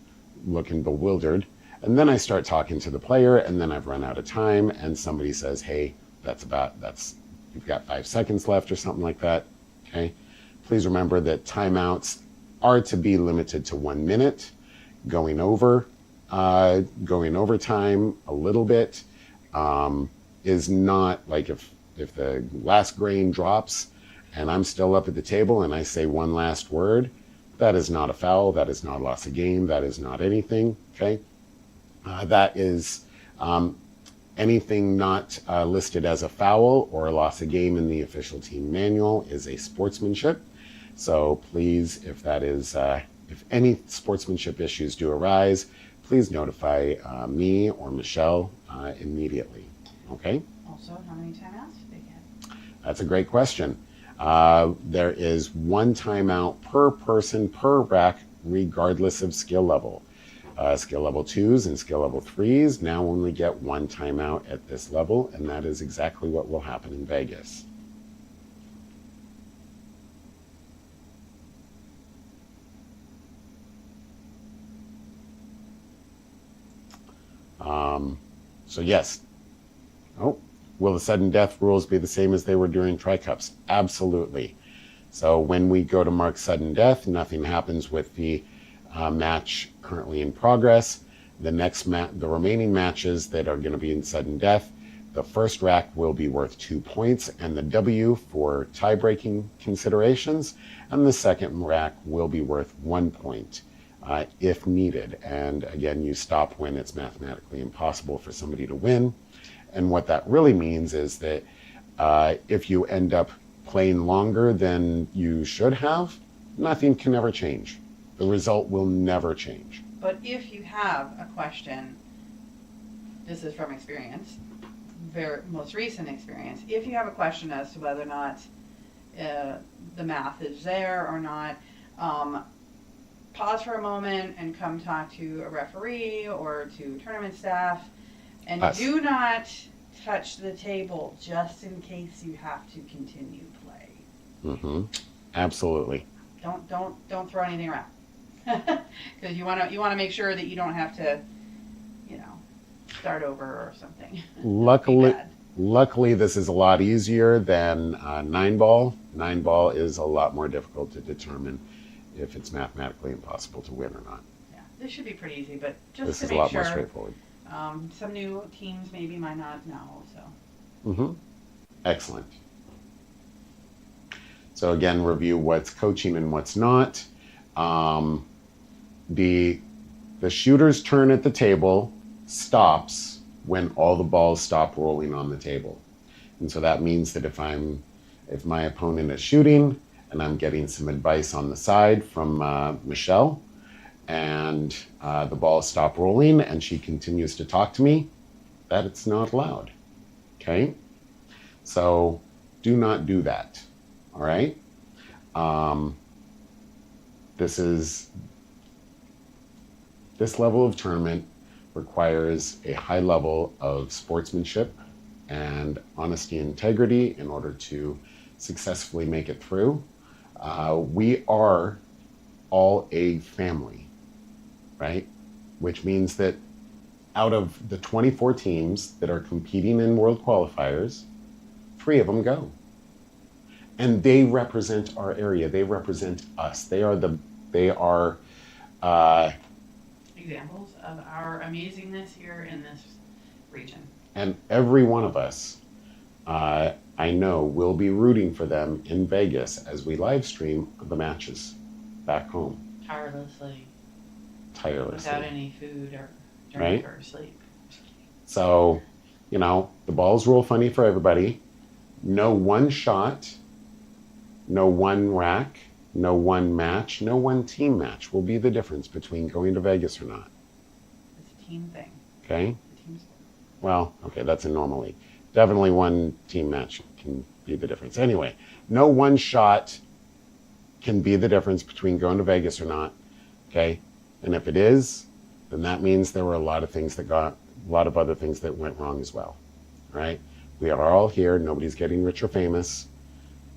looking bewildered. And then I start talking to the player and then I've run out of time and somebody says, hey, you've got 5 seconds left or something like that. Okay. Please remember that timeouts are to be limited to 1 minute. Going over time a little bit is not like if the last grain drops and I'm still up at the table and I say one last word, that is not a foul. That is not a loss of game. That is not anything. Okay. That is anything not listed as a foul or a loss of game in the official team manual is a sportsmanship. So please, if any sportsmanship issues do arise, please notify me or Michelle immediately. Okay? Also, how many timeouts do they get? That's a great question. There is 1 timeout per person per rack, regardless of skill level. Skill level 2s and skill level 3s now only get 1 timeout at this level, and that is exactly what will happen in Vegas. So yes. Oh, will the sudden death rules be the same as they were during Tri-Cups? Absolutely. So when we go to mark sudden death, nothing happens with the match currently in progress. The remaining matches that are going to be in sudden death, the first rack will be worth 2 points and the W for tie-breaking considerations, and the second rack will be worth 1 point if needed. And again, you stop when it's mathematically impossible for somebody to win. And what that really means is that if you end up playing longer than you should have, nothing can ever change. The result will never change. But if you have a question, this is from experience, very most recent experience, if you have a question as to whether or not the math is there or not, pause for a moment and come talk to a referee or to tournament staff, and do not touch the table just in case you have to continue play. Mm-hmm. Absolutely. Don't throw anything around. Because you want to make sure that you don't have to, start over or something. Luckily, this is a lot easier than 9-ball. 9-ball is a lot more difficult to determine if it's mathematically impossible to win or not. Yeah, this should be pretty easy, but just this to is make a lot sure, more straightforward. Some new teams maybe might not know. So. Mm-hmm. Excellent. So again, review what's coaching and what's not. The shooter's turn at the table stops when all the balls stop rolling on the table. And so that means that if my opponent is shooting and I'm getting some advice on the side from Michelle, and the balls stop rolling and she continues to talk to me, that it's not allowed. Okay? So do not do that. All right? This level of tournament requires a high level of sportsmanship and honesty and integrity in order to successfully make it through. We are all a family, right? Which means that out of the 24 teams that are competing in World Qualifiers, 3 of them go. And they represent our area. They represent us. They are examples of our amazingness here in this region. And every one of us, I know, will be rooting for them in Vegas as we live stream the matches back home. Tirelessly. Tirelessly. Without any food or drink or sleep. So, the balls roll funny for everybody. No one shot, no one rack, no one match, no one team match will be the difference between going to Vegas or not. It's a team thing. Okay? It's a team sport. Well, okay, that's a normal league. Definitely one team match can be the difference. Anyway, no one shot can be the difference between going to Vegas or not. Okay? And if it is, then that means there were a lot of other things that went wrong as well. Right? We are all here. Nobody's getting rich or famous.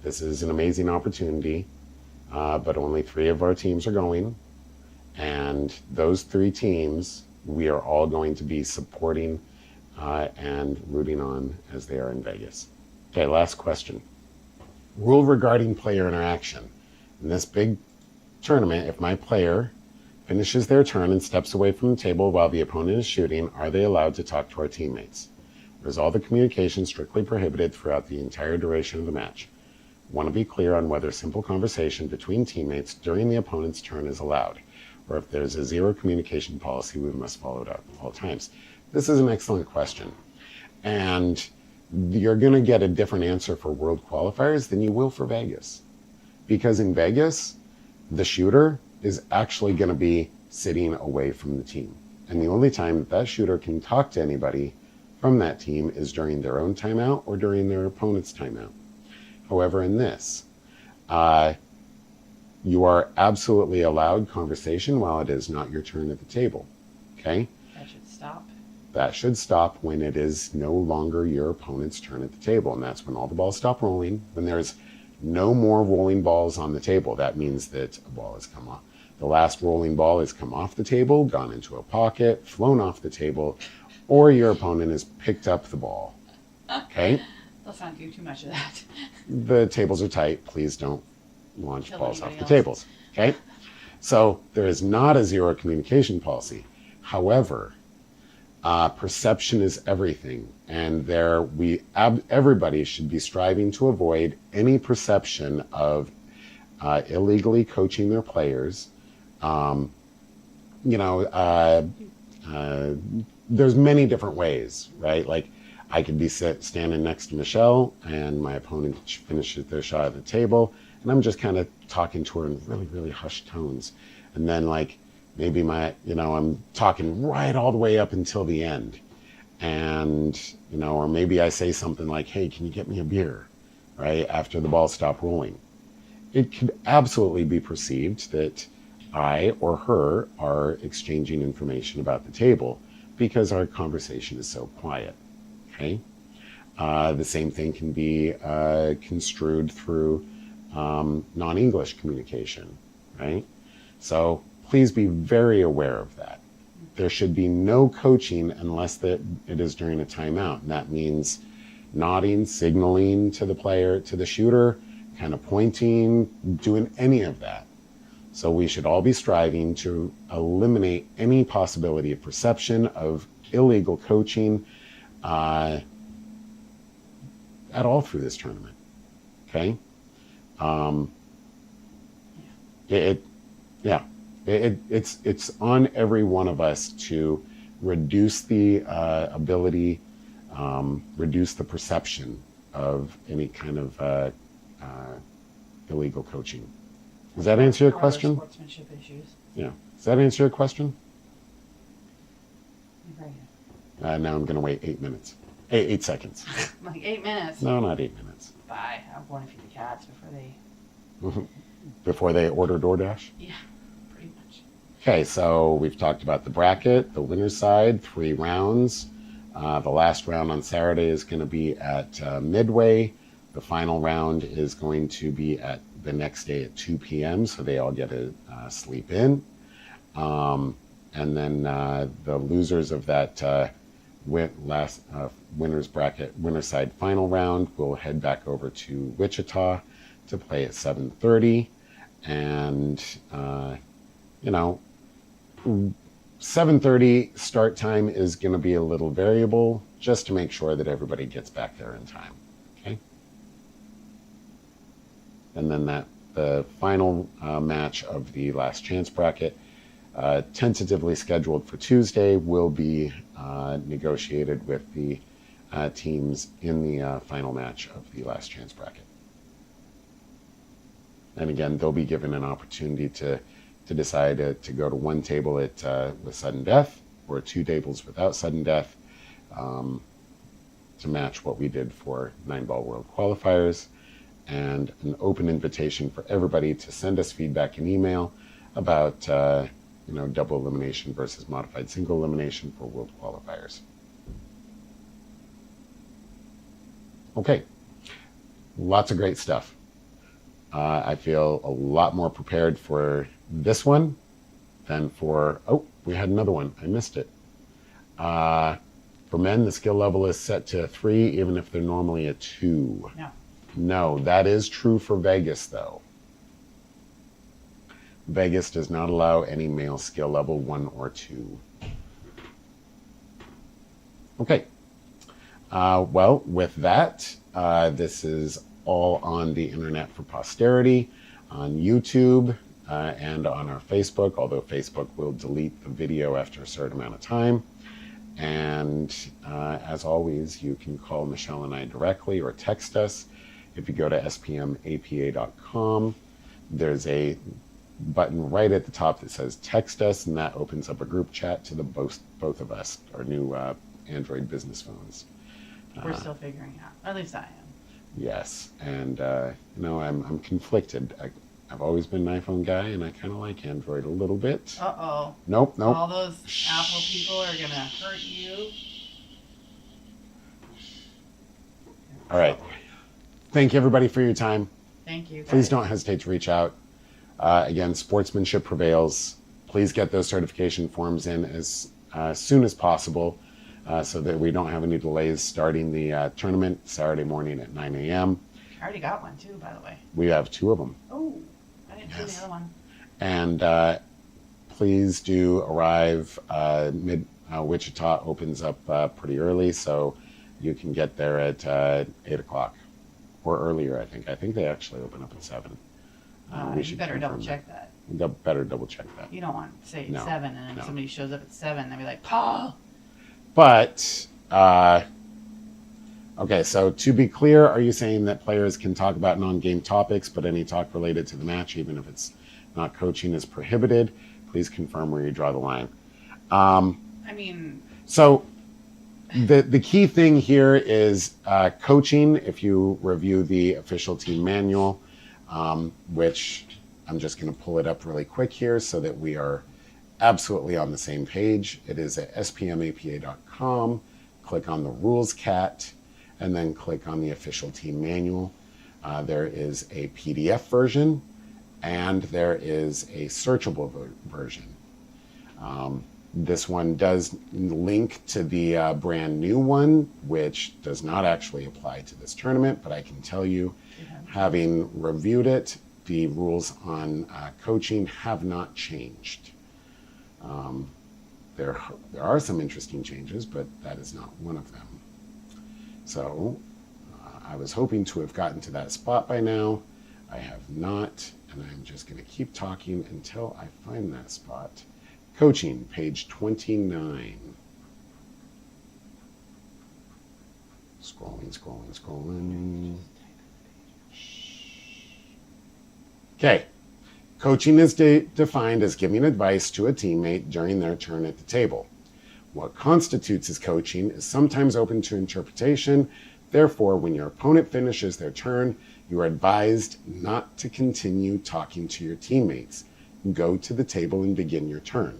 This is an amazing opportunity. But only 3 of our teams are going. And those 3 teams, we are all going to be supporting and rooting on as they are in Vegas. Okay, last question. Rule regarding player interaction. In this big tournament, if my player finishes their turn and steps away from the table while the opponent is shooting, are they allowed to talk to our teammates? Or is all the communication strictly prohibited throughout the entire duration of the match? Want to be clear on whether simple conversation between teammates during the opponent's turn is allowed, or if there's a zero communication policy we must follow at all times. This is an excellent question. And you're going to get a different answer for World Qualifiers than you will for Vegas. Because in Vegas, the shooter is actually going to be sitting away from the team. And the only time that shooter can talk to anybody from that team is during their own timeout or during their opponent's timeout. However, in this, you are absolutely allowed conversation while it is not your turn at the table. Okay? That should stop. That should stop when it is no longer your opponent's turn at the table. And that's when all the balls stop rolling. When there's no more rolling balls on the table, that means that a ball has come off. The last rolling ball has come off the table, gone into a pocket, flown off the table, or your opponent has picked up the ball. Okay? Let's not do too much of that. The tables are tight. Please don't launch balls off the else. tables. Okay? So there is not a zero communication policy. However, perception is everything. And everybody should be striving to avoid any perception of illegally coaching their players. There's many different ways, right? Like, I could be standing next to Michelle and my opponent finishes their shot at the table and I'm just kind of talking to her in really, really hushed tones. And then maybe I'm talking right all the way up until the end. And, or maybe I say something like, hey, can you get me a beer, right? After the ball stopped rolling. It could absolutely be perceived that I or her are exchanging information about the table because our conversation is so quiet. Okay. The same thing can be construed through non-English communication, right? So please be very aware of that. There should be no coaching unless that it is during a timeout. And that means nodding, signaling to the player, to the shooter, kind of pointing, doing any of that. So we should all be striving to eliminate any possibility of perception of illegal coaching at all through this tournament. Okay? It's on every one of us to reduce the reduce the perception of any kind of illegal coaching. Does that answer your question? Sportsmanship issues. Yeah. Does that answer your question? Right. Now I'm going to wait 8 minutes. 8 seconds. Like 8 minutes. No, not 8 minutes. Bye. I'm going to feed the cats before they before they order DoorDash? Yeah, pretty much. Okay, so we've talked about the bracket, the winner's side, 3 rounds. The last round on Saturday is going to be at Midway. The final round is going to be at the next day at 2 p.m., so they all get to sleep in. And then the losers of that winner's bracket, winner's side final round will head back over to Wichita to play at 7:30. And, 7:30 start time is going to be a little variable just to make sure that everybody gets back there in time. Okay. And then the final match of the last chance bracket, tentatively scheduled for Tuesday, will be negotiated with the teams in the final match of the last chance bracket. And again, they'll be given an opportunity to decide to go to one table with sudden death or 2 tables without sudden death, to match what we did for 9-ball World Qualifiers, and an open invitation for everybody to send us feedback in email about double elimination versus modified single elimination for World Qualifiers. Okay, lots of great stuff. I feel a lot more prepared for this one than for, we had another one. I missed it. For men, the skill level is set to 3, even if they're normally a 2. No, that is true for Vegas, though. Vegas does not allow any male skill level 1 or 2. Okay. Well, with that, this is all on the internet for posterity, on YouTube, and on our Facebook, although Facebook will delete the video after a certain amount of time. And as always, you can call Michelle and I directly or text us. If you go to spmapa.com, there's a button right at the top that says text us, and that opens up a group chat to the both of us, our new Android business phones. We're still figuring out. At least I am. Yes, and I'm conflicted. I've always been an iPhone guy, and I kind of like Android a little bit. Uh-oh. Nope. All those Apple people are going to hurt you. All right. Thank you, everybody, for your time. Thank you, guys. Please don't hesitate to reach out. Again, sportsmanship prevails. Please get those certification forms in as soon as possible, so that we don't have any delays starting the tournament Saturday morning at 9 a.m. I already got one, too, by the way. We have 2 of them. Oh, I didn't see the other one. And please do arrive. Wichita opens up pretty early, so you can get there at 8 o'clock or earlier, I think. I think they actually open up at 7. You better double-check that. Better double-check that. You don't want to say No, 7, and then no. somebody shows up at 7, they'll be like, Paul! But, okay, so to be clear, are you saying that players can talk about non-game topics, but any talk related to the match, even if it's not coaching, is prohibited? Please confirm where you draw the line. So the key thing here is coaching. If you review the official team manual, which I'm just going to pull it up really quick here so that we are absolutely on the same page. It is at spmapa.com. Click on the rules cat, and then click on the official team manual. There is a PDF version, and there is a searchable version. This one does link to the brand new one, which does not actually apply to this tournament, but I can tell you, having reviewed it, the rules on coaching have not changed. There are some interesting changes, but that is not one of them. So I was hoping to have gotten to that spot by now. I have not, and I'm just going to keep talking until I find that spot. Coaching, page 29. Scrolling. Okay. Coaching is defined as giving advice to a teammate during their turn at the table. What constitutes as coaching is sometimes open to interpretation, Therefore, when your opponent finishes their turn, you are advised not to continue talking to your teammates. Go to the table and begin your turn.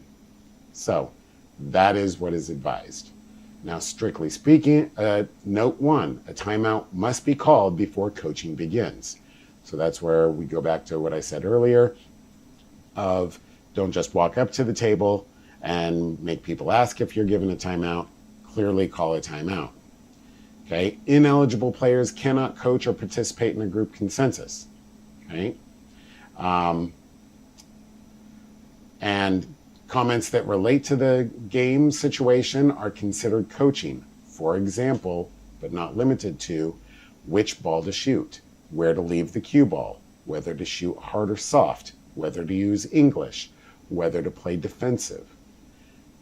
So that is what is advised. Now, strictly speaking, note 1, a timeout must be called before coaching begins. So that's where we go back to what I said earlier of don't just walk up to the table and make people ask if you're given a timeout. Clearly call a timeout. Okay, ineligible players cannot coach or participate in a group consensus. Okay, and comments that relate to the game situation are considered coaching. For example, but not limited to, which ball to shoot, where to leave the cue ball, whether to shoot hard or soft, whether to use English, whether to play defensive.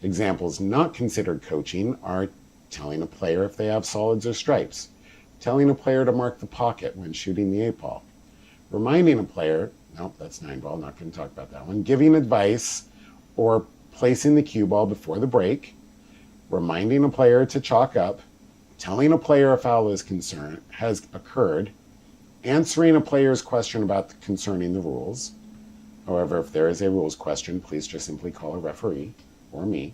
Examples not considered coaching are telling a player if they have solids or stripes, telling a player to mark the pocket when shooting the 8-ball, reminding a player, nope, that's 9-ball, not going to talk about that one, giving advice or placing the cue ball before the break, reminding a player to chalk up, telling a player a foul has occurred, answering a player's question about concerning the rules. However, if there is a rules question, please just simply call a referee or me.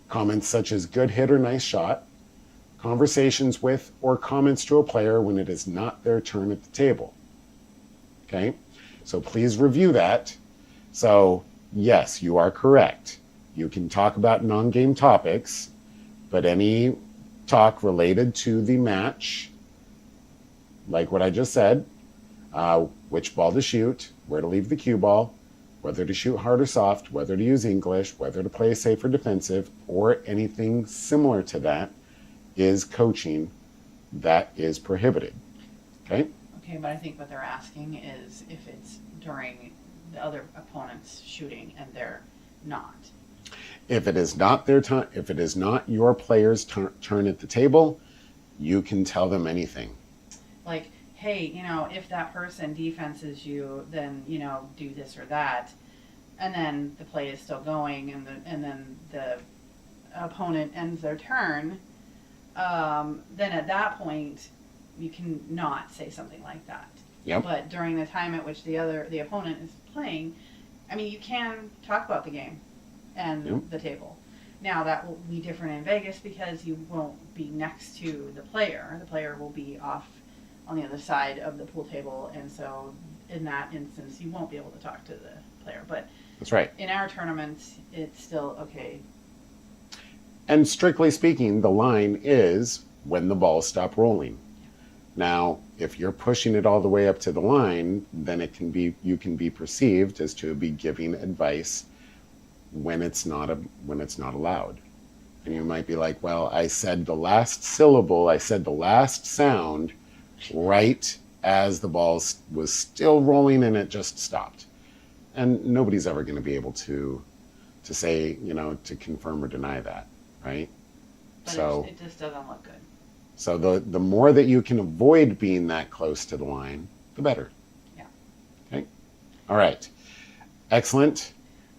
Comments such as good hit or nice shot, conversations with or comments to a player when it is not their turn at the table. Okay, so please review that. So yes, you are correct. You can talk about non-game topics, but any talk related to the match, like what I just said, which ball to shoot, where to leave the cue ball, whether to shoot hard or soft, whether to use English, whether to play safe or defensive, or anything similar to that is coaching that is prohibited. Okay? Okay, but I think what they're asking is if it's during the other opponent's shooting and they're not. If it is not their time, if it is not your player's turn at the table, you can tell them anything. Like, hey, if that person defenses you, then, do this or that. And then the play is still going and then the opponent ends their turn. Then at that point, you can not say something like that. Yep. But during the time at which the opponent is playing, you can talk about the game and the table. Now that will be different in Vegas because you won't be next to the player. The player will be off on the other side of the pool table, and so in that instance, you won't be able to talk to the player. But that's right. In our tournaments, it's still okay. And strictly speaking, the line is when the balls stop rolling. Now, if you're pushing it all the way up to the line, then you can be perceived as to be giving advice when it's not allowed. And you might be like, well, I said the last syllable, I said the last sound right as the ball was still rolling and it just stopped. And nobody's ever going to be able to say, to confirm or deny that, right? But so it just doesn't look good. So the more that you can avoid being that close to the line, the better. Yeah. Okay. All right. Excellent.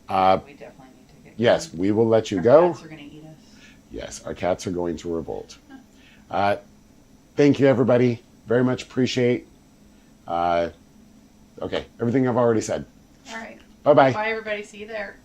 We definitely need to get yes, going. We will let you Our go. cats are going to eat us. Yes, our cats are going to revolt. Thank you, everybody. Very much appreciate. Okay, everything I've already said. All right. Bye-bye. Bye, everybody. See you there.